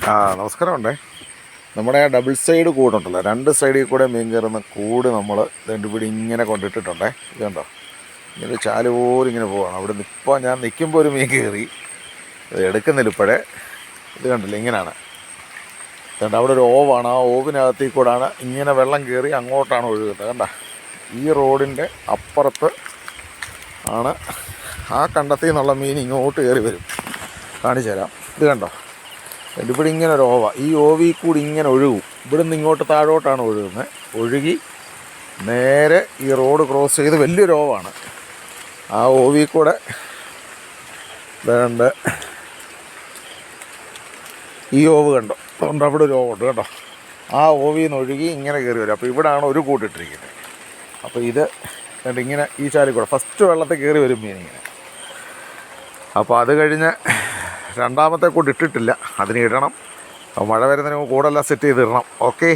നമസ്കാരമുണ്ടേ. നമ്മുടെ ആ double side കൂടുണ്ടല്ലോ, രണ്ട് സൈഡിൽ കൂടെ മീൻ കയറുന്ന കൂട് നമ്മൾ രണ്ടുപിടി ഇങ്ങനെ കൊണ്ടിട്ടിട്ടുണ്ടേ. ഇത് കണ്ടോ, ഇങ്ങനെ ചാല് പോലും ഇങ്ങനെ പോവാണ്. അവിടെ ഇപ്പോൾ ഞാൻ നിൽക്കുമ്പോൾ ഒരു മീൻ കയറി, ഇത് എടുക്കുന്നില്ല ഇപ്പോഴേ. ഇത് കണ്ടില്ല, ഇങ്ങനെയാണ്. കണ്ട, അവിടെ ഒരു ഓവാണ്. ആ ഓവിനകത്തിൽ കൂടാണ് ഇങ്ങനെ വെള്ളം കയറി അങ്ങോട്ടാണ് ഒഴുകുന്നത്. കണ്ട, ഈ റോഡിൻ്റെ അപ്പുറത്ത് ആണ് ആ കണ്ടത്തിൽ നിന്നുള്ള മീൻ ഇങ്ങോട്ട് കയറി വരും. കാണിച്ചു തരാം. ഇത് കണ്ടോ, ഇവിടെ ഇങ്ങനെ ഒരു ഓവ, ഈ ഓവിൽ കൂടി ഇങ്ങനെ ഒഴുകും. ഇവിടുന്ന് ഇങ്ങോട്ട് താഴോട്ടാണ് ഒഴുകുന്നത്. ഒഴുകി നേരെ ഈ റോഡ് ക്രോസ് ചെയ്ത് വലിയൊരു ഓവാണ്. ആ ഓവിൽ കൂടെ വേണ്ട ഈ ഓവ് കണ്ടോ, അതുകൊണ്ട് അവിടെ ഒരു ഓവുണ്ട് കേട്ടോ. ആ ഓവിൽ നിന്ന് ഒഴുകി ഇങ്ങനെ കയറി വരും. അപ്പോൾ ഇവിടെയാണ് ഒരു കൂട്ടിട്ടിരിക്കുന്നത്. അപ്പോൾ ഇത് കണ്ട് ഇങ്ങനെ ഈ ചാലിൽ കൂടെ ഫസ്റ്റ് വെള്ളത്തിൽ കയറി വരും മീനിങ്ങനെ. അപ്പോൾ അത് കഴിഞ്ഞ് രണ്ടാമത്തെ കൂട്ട് ഇട്ടിട്ടില്ല, അതിന് ഇടണം. മഴ വരുന്നതിന് കൂടെല്ലാം സെറ്റ് ചെയ്തിടണം. ഓക്കെ.